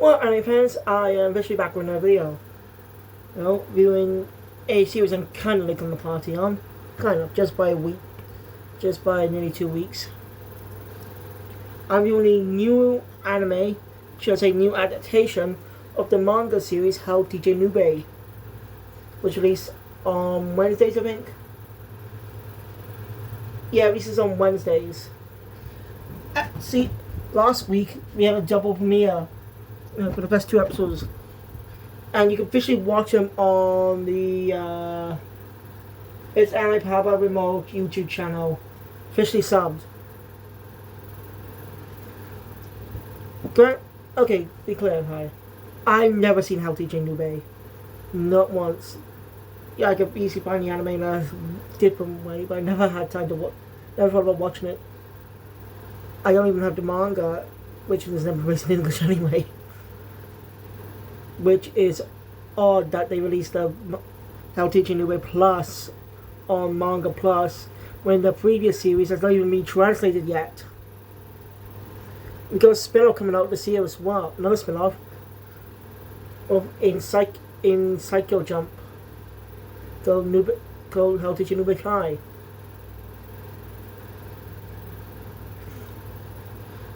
Well, anime fans, I am officially back with another video. Viewing a series I'm kind of late on the party on. Kind of, just by a week. Just by nearly 2 weeks. I'm viewing a new anime, should I say new adaptation, of the manga series How Teache Nube, which released on Wednesdays, I think. Yeah, it releases on Wednesdays. See, last week we had a double premiere for the first 2 episodes, and you can officially watch them on the it's Anime Power Remote YouTube channel, officially subbed. Okay, be clear, hi. I've never seen How Teache Nube, not once. Yeah, I could easily find the anime in a different way, but I never had time to watch. Never thought about watching it. I don't even have the manga, which was never released in English anyway. Which is odd that they released the How Teache Nube Plus on Manga Plus when the previous series has not even been translated yet. We got a spin-off coming out this year as well. Another spin-off in Psycho Jump called How Teache Nube Kai.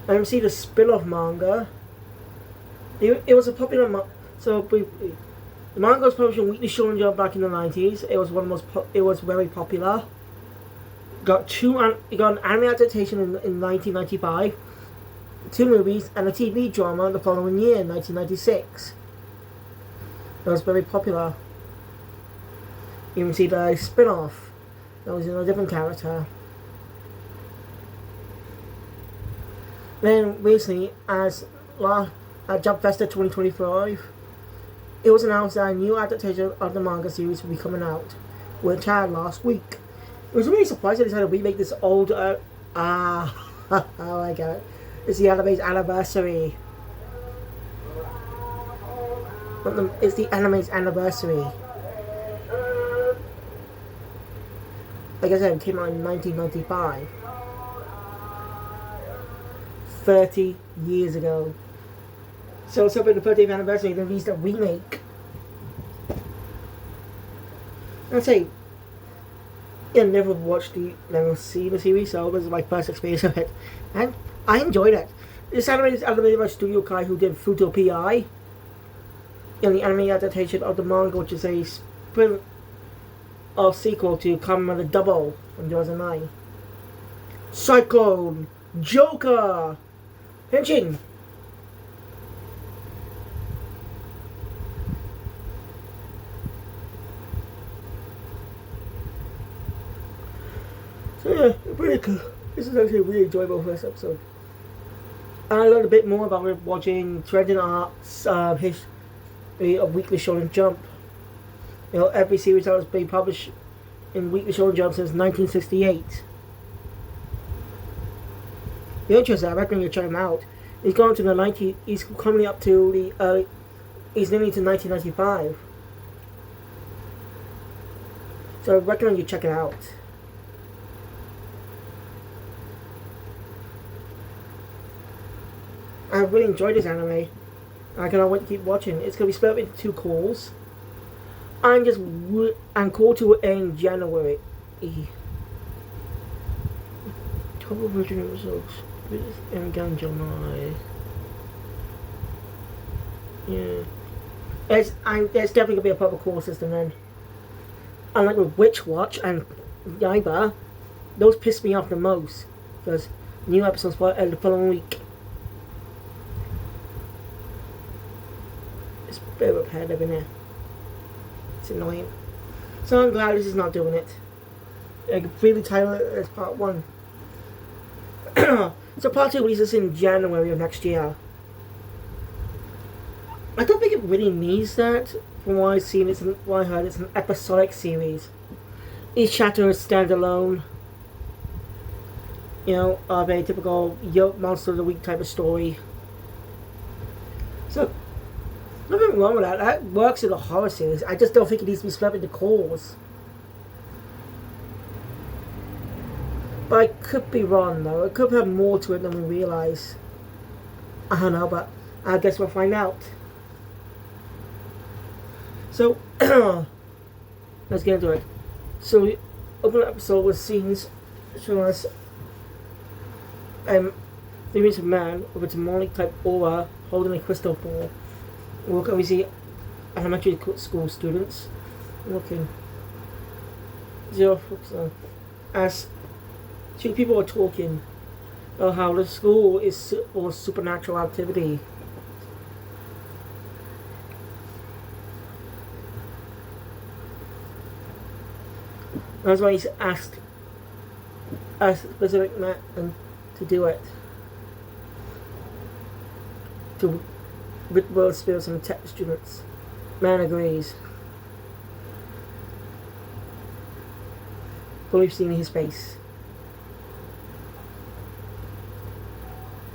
And see the spin-off manga. It was a popular so briefly. The manga was published in Weekly Shonen Jump back in the 90s. It was it was very popular. It got an anime adaptation in 1995, 2 movies, and a TV drama the following year in 1996. It was very popular. You can see the spin-off. That was in a different character. Then recently, at Jump Festa 2025, it was announced that a new adaptation of the manga series will be coming out, which had last week. It was really surprising they decided to remake this old. Oh, I get it. It's the anime's anniversary. It's the anime's anniversary. Like I said, it came out in 1995. 30 years ago. So celebrating the 30th anniversary, they released a remake. I'd say I never seen the series, so it was my first experience of it, and I enjoyed it. This anime is animated by Studio Kai, who did Futo Pi, in the anime adaptation of the manga, which is a sequel to Kamen Double from 2009. Cyclone, Joker, Henshin. So yeah, pretty cool. This is actually a really enjoyable first episode. And I learned a bit more about watching Trending Arts history of Weekly Shonen Jump. Every series that was being published in Weekly Shonen Jump since 1968. The interesting, I recommend you check him out. He's gone to the 90s. He's coming up to the he's nearly to 1995. So I recommend you check it out. I really enjoyed this anime. I cannot wait to keep watching. It's going to be split up into 2 calls. And call 2 in January. 12 original results. In July. Yeah. There's definitely going to be a proper call system then. Unlike with Witch Watch and Yaiba, those piss me off the most. Because new episodes for the following week. It's a bit repetitive in there. It's annoying. So I'm glad this is not doing it. I can freely title it as part 1. So part 2 releases in January of next year. I don't think it really needs that. From what I've seen, what I heard, it's an episodic series. Each chapter is standalone. Of a typical Monster of the Week type of story. So nothing wrong with that. That works in a horror series. I just don't think it needs to be split up into calls. But I could be wrong though. It could have more to it than we realise. I don't know, but I guess we'll find out. So, let's get into it. So, we open the episode with scenes showing us the image of a man with a demonic type aura holding a crystal ball. We see elementary school students looking. As two people are talking about how the school is full of supernatural activity. That's why he's asked a specific man to do it. To rid world spirits and protect the students. Man agrees. But we've seen his face.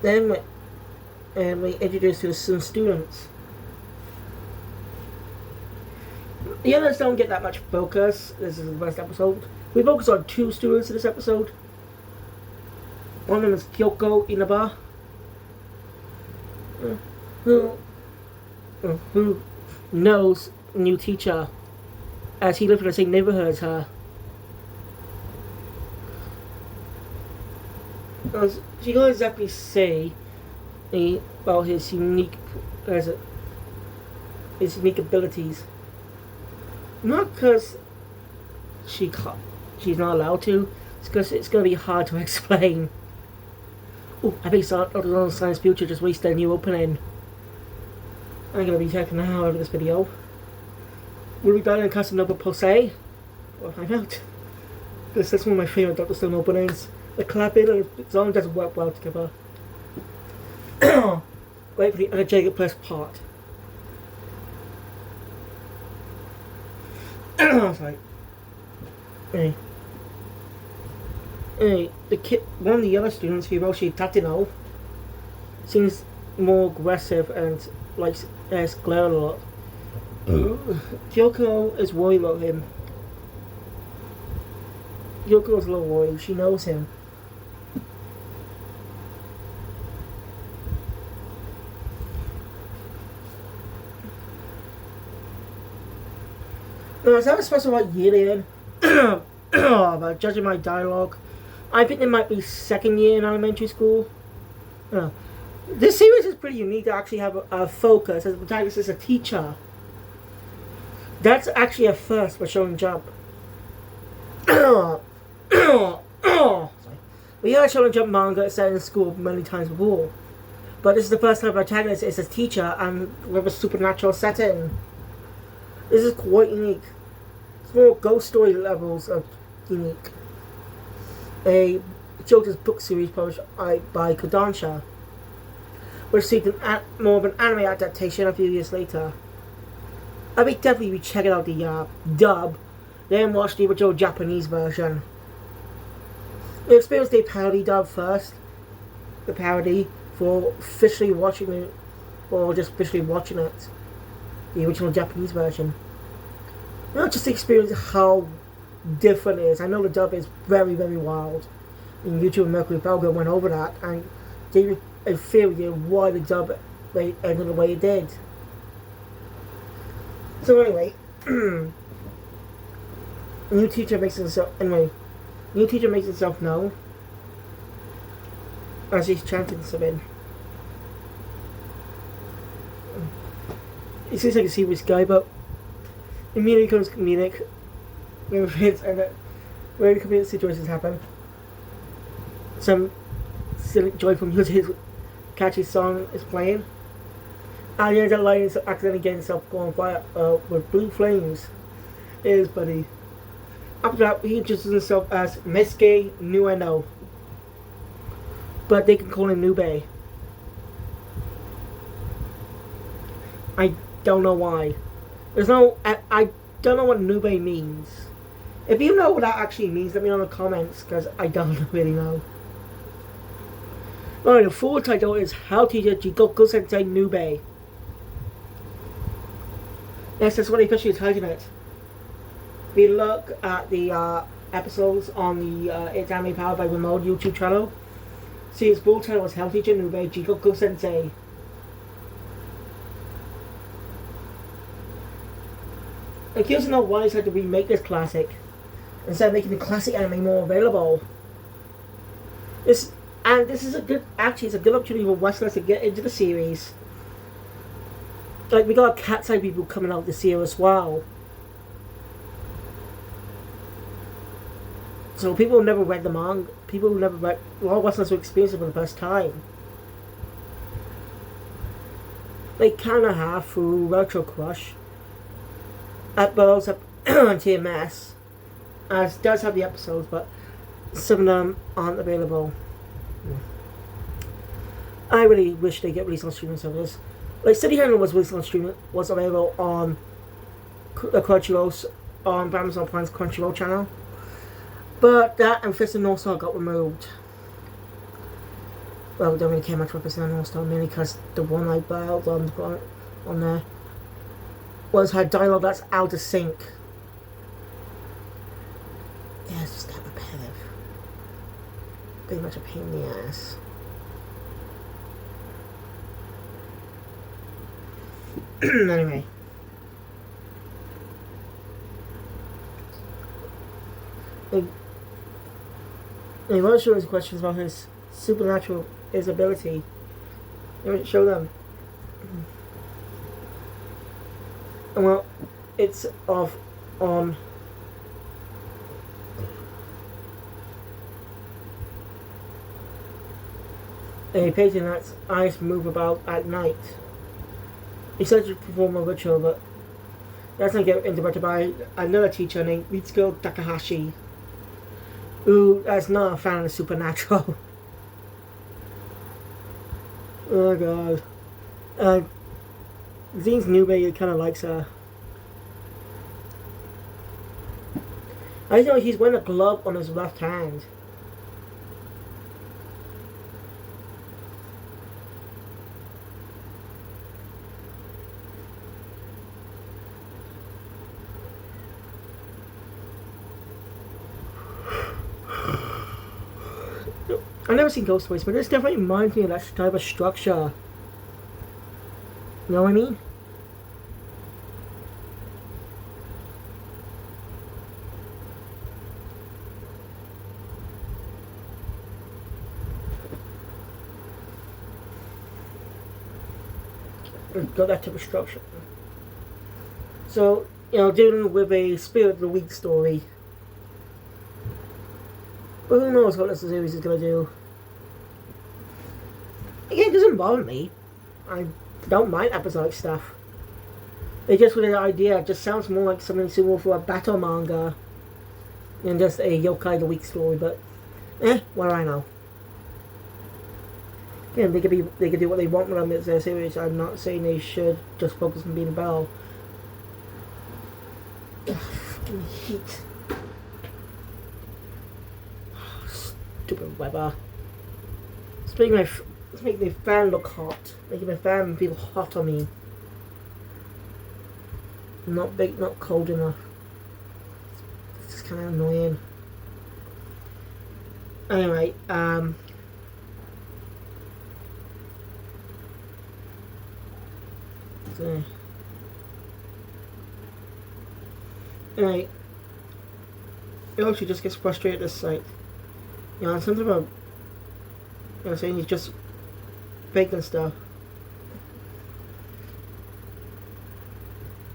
Then we introduce to some students. The others don't get that much focus. This is the first episode. We focus on two students in this episode. One of them is Kyoko Inaba, who knows new teacher, as he lives in the same neighborhood as her. She can't exactly say about his unique abilities. Not because she's not allowed to. It's because it's going to be hard to explain. Oh, I think Science Future just released their new opening. I'm going to be checking that out of this video. Will we die in Custom Nube per se? We'll find out. Because that's one of my favourite Dr. Stone openings. The clapping and the song doesn't work well together. Wait for the energetic first part. Sorry. The kid, one of the other students, Hiroshi Tatino, seems more aggressive and has glared a lot. Kyoko is worried about him. Kyoko is a little worried. She knows him. As I was supposed about Yillian, about judging my dialogue, I think they might be second year in elementary school. This series is pretty unique to actually have a focus as the protagonist is a teacher. That's actually a first for Shonen Jump. We heard Shonen Jump manga set in school many times before, but this is the first time the protagonist is a teacher and with a supernatural setting. This is quite unique. It's more ghost story levels of unique. A children's book series published by Kodansha, which received more of an anime adaptation a few years later. I would definitely be checking out the dub, then watch the original Japanese version. We experienced the parody dub first, the parody for officially watching it, or just officially watching it, the original Japanese version. Not just to experience how different it is. I know the dub is very, very wild. And YouTube and Mercury Belga went over that and gave a theory of why the dub ended the way it did. So anyway, new teacher makes himself known as he's chanting something. It seems like a serious guy, but immediately becomes comedic when very comedic situations happen. Some silly joy from his catchy song is playing. And he ends up lighting accidentally getting himself on fire with blue flames. It is funny. After that, he introduces himself as Mesuke Nueno, but they can call him Nube. I don't know why. I don't know what Nube means. If you know what that actually means, let me know in the comments, because I don't really know. Alright, the full title is How Teacher Jigoku Sensei Nube. Yes, that's what they officially titled it. We look at the episodes on the It's Anime Powered by Remote YouTube channel. See, its full title is How Teacher Nube Jigoku Sensei I'm curious to know why they decided to remake this classic instead of making the classic anime more available. This is a good opportunity for Westerners to get into the series. Like, we got Cat's Eye people coming out this year as well. So people who never read the manga, a lot of Westerners will experience it for the first time. They kind of have through Retro Crush, at Burroughs on TMS, as does have the episodes, but some of them aren't available. I really wish they get released on streaming service. Like City Hunter was released on streaming, was available on Crunchyroll, on Amazon Prime's Crunchyroll channel, but that and Fist of North Star got removed. Well, we don't really care much about Fist of North Star, mainly because the one I bought on there had dialogue that's out of sync. Yeah, it's just that repetitive. Pretty much a pain in the ass. Anyway. He won't show us questions about his his ability. He won't show them. And well, it's off on a painting that's eyes move about at night. He said to perform a ritual, but that's not get interrupted by another teacher named Mitsuko Takahashi, who is not a fan of the supernatural. Oh god. Zine's Nube kind of likes her. I know he's wearing a glove on his left hand. I've never seen Ghost Voice, but this definitely reminds me of that type of structure. You know what I mean? Got that type of structure. So, dealing with a Spirit of the Week story. But who knows what this series is going to do. Again, it doesn't bother me. I don't mind episodic stuff. It just with an idea, it just sounds more like something suitable for a battle manga than just a Yokai of the Week story, but what do I know? Again, they could do what they want with them. It's their series. I'm not saying they should just focus on being a battle. Fucking heat. Stupid weather. Let's make my fan look hot. Making my fan feel hot on me. Not big, not cold enough. It's just kind of annoying. Anyway, so, anyway, it actually just gets frustrated at this site. Something about saying he's just fake and stuff.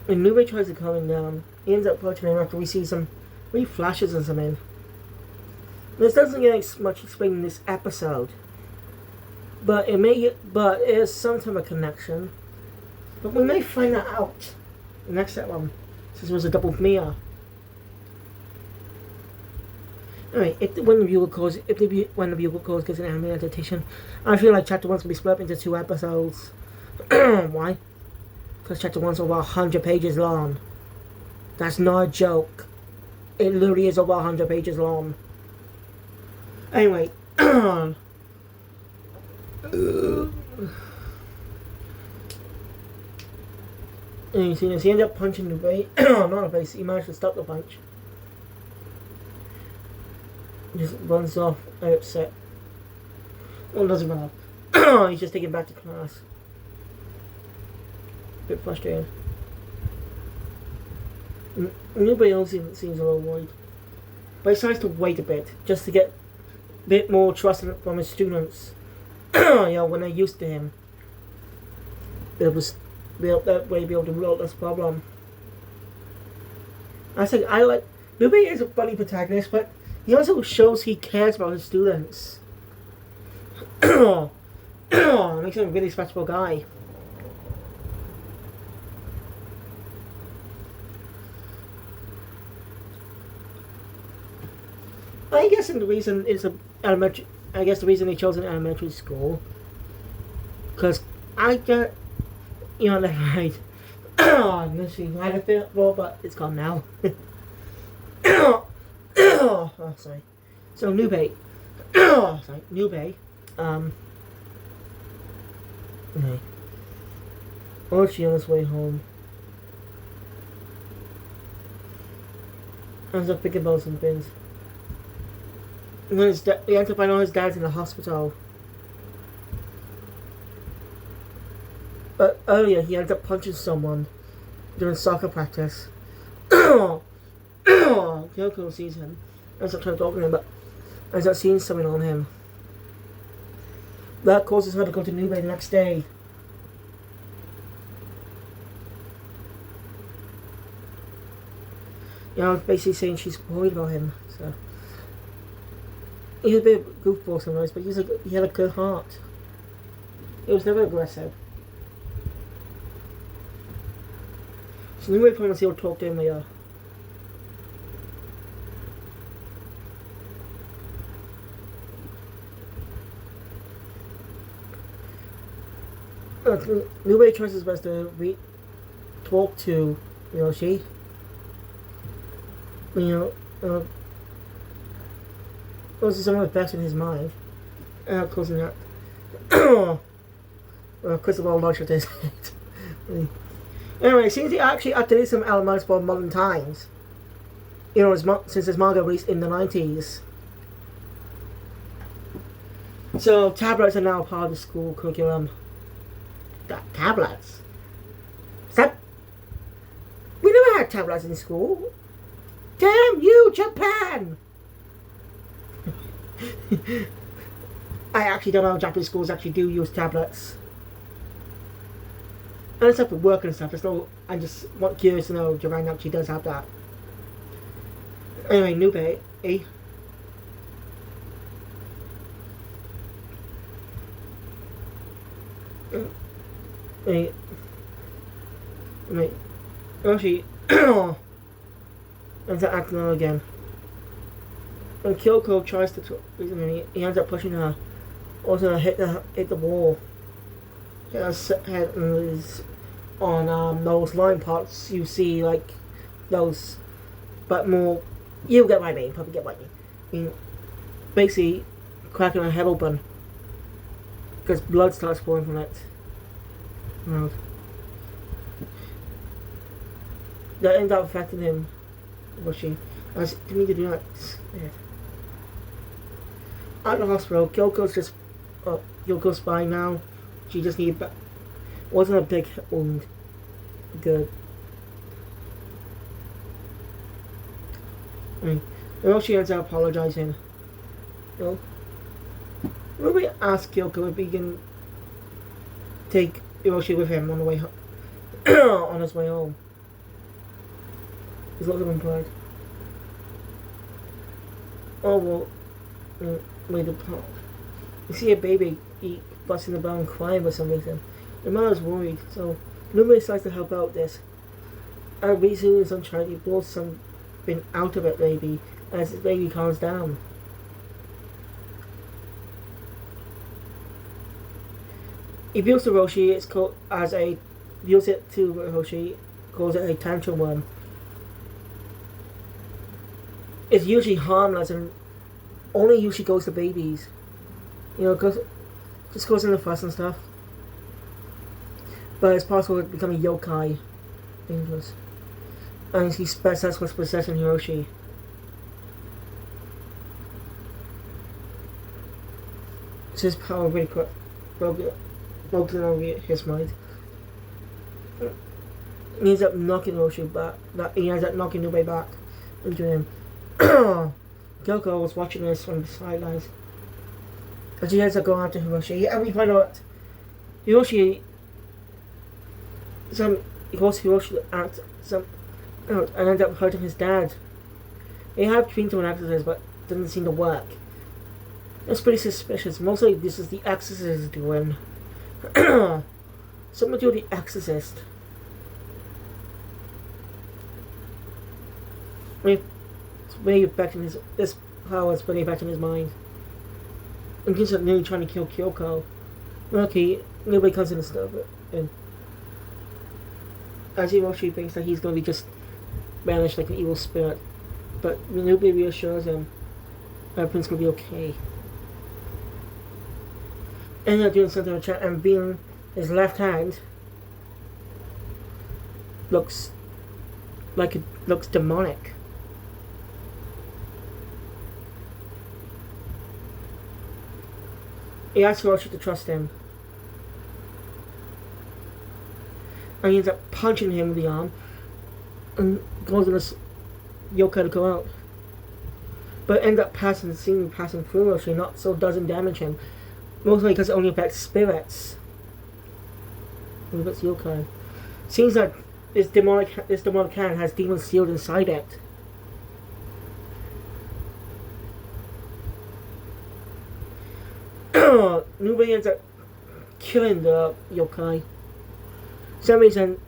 When Nube tries to calm him down, he ends up approaching him after we see some wee flashes and something. This doesn't get much explained in this episode, but it is some type of connection. But we may find that out in the next one, since it was a double premiere. Anyway, when the viewer goes an anime adaptation, I feel like Chapter 1's going to be split up into 2 episodes. Why? Because Chapter 1's over 100 pages long. That's not a joke. It literally is over 100 pages long. Anyway, and you see this, he ended up punching the face. Not the face, he managed to stop the punch. Just runs off, very upset. Well, doesn't run off. He's just taken back to class. Bit frustrated. Nobody else seems a little worried. But he decides to wait a bit, just to get a bit more trust from his students. When they're used to him. It was that way be able to rule out this problem. I like Nube is a funny protagonist, but he also shows he cares about his students. Makes him a really respectable guy. I guess the reason is elementary. I guess the reason they chose an elementary school, because I get, never mind. Missing I had a bit more, but it's gone now. Oh, sorry. So Nube, Nube. Okay. Archie on his way home. Ends up picking about some things. And then he ends up finding out his dad's in the hospital. But earlier he ends up punching someone during soccer practice. Kyoko sees him. Ends up trying to talk to him, but ends up seeing something on him. That causes her to go to Nube the next day. Basically saying she's worried about him. So he was a bit of a goofball sometimes, but he had a good heart. He was never aggressive. So Nube probably will talk to him later. Nube tries his best to talk to Yoshi. Was some of the best in his mind. Closing that. Crystal launched at his head. Anyway, it seems he actually acted some elements for modern times. Since his manga released in the 90s. So, tablets are now part of the school curriculum. Tablets? We never had tablets in school. Damn you, Japan! I actually don't know if Japanese schools actually do use tablets. And it's up for work and stuff. I'm just curious to know if Japan actually does have that. Anyway, Nube, eh? Wait. Actually, ends up acting out again. When Kyoko tries to he ends up pushing her. Also hit the wall. Hit her head on those line parts you see, like those, but more. You get my meaning. Probably get my meaning. Basically, cracking her head open because blood starts pouring from it. That ends up affecting him. Didn't need to do that. Yeah. At the hospital, Kyoko's fine now. She just needed wasn't a big wound. Good. She ends up apologizing. Ruby asks Kyoko if he can take Hiroshi with him on the way home. On his way home. He's looking implied. Oh well, way to pop. You see a baby busting about and crying for some reason. The mother's worried, so Nube decides to help out this. And Rizu is untrying, he blows something out of it baby as his baby calms down. He views the Roshi, it's called views it to Roshi, calls it a tantrum worm. It's usually harmless and only usually goes to babies. Just goes in the fuss and stuff. But it's possible to become a yokai. Dangerous. And that's what's possessing Hiroshi. So his power really broken over his mind. He ends up knocking Hiroshi back. He ends up knocking Nube back into him. Gyoko was watching this from the sidelines. As he ends up going after Hiroshi, and we find out Hiroshi to act and ends up hurting his dad. He had trained to an exorcist, but doesn't seem to work. That's pretty suspicious. Mostly this is the exorcist doing. Something to do with the exorcist. It's really affecting this power is really affecting his mind. And he's nearly trying to kill Kyoko. Okay, nobody comes in and stuff. And as Hiroshi thinks that he's going to be just banished like an evil spirit. But nobody reassures him everything's going to be okay. And they're doing something in the chat, and being his left hand looks demonic. He asks Hiroshi to trust him. And he ends up punching him in the arm and goes on this yokai to go out. But ends up passing through Hiroshi, not so doesn't damage him. Mostly because it only affects spirits. Only affects yokai. Seems like this demonic hand has demons sealed inside it. Nube ends up killing the yokai. For some reason,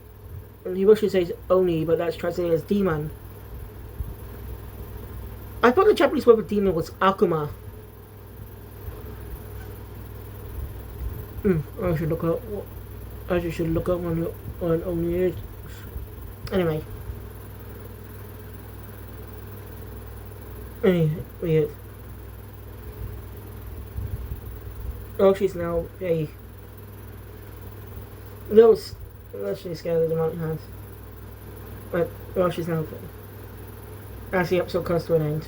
Hiroshi says Oni, but that's translated as demon. I thought the Japanese word for demon was Akuma. I should look up on Oni is. Anyway. Weird. Oh, she's now a little she's scared of the mountain hands. But well, she's now okay. As the episode comes to an end.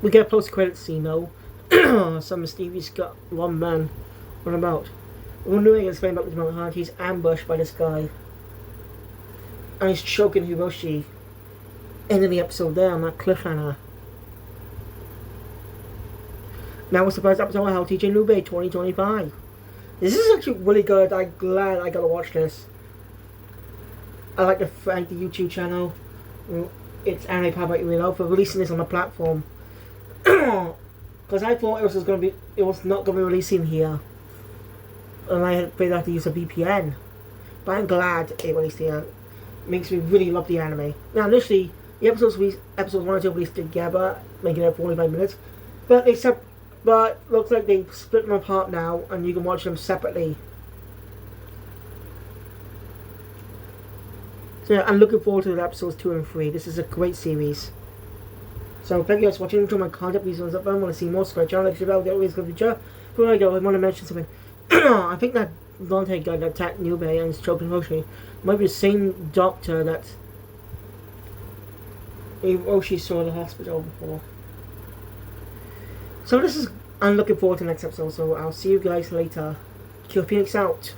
We get a post-credit scene though. Some mischievous got one man run about. When Nube explained about this mountain hand, he's ambushed by this guy. And he's choking Hiroshi. Ending the episode there on that cliffhanger. That was the first episode of How Teache Nube 2025. This is actually really good. I'm glad I got to watch this. I'd like to thank the YouTube channel, it's Anime Power for releasing this on the platform. Because I thought it was not going to be releasing here. And I had to have to use a VPN. But I'm glad it released here. It makes me really love the anime. Now initially, the episodes 1 and 2 released together, making it 45 minutes. But looks like they split them apart now, and you can watch them separately. So yeah, I'm looking forward to episodes 2 and 3. This is a great series. So thank you guys for watching. Enjoy my content. Please thumbs up. I want to see more. Subscribe to the channel. Like, subscribe. Get always good future. Before I go, I want to mention something. I think that blonde-haired guy that attacked Nube and is choking Hiroshi might be the same doctor that Hiroshi saw in the hospital before. So I'm looking forward to the next episode, so I'll see you guys later. Kill Phoenix out.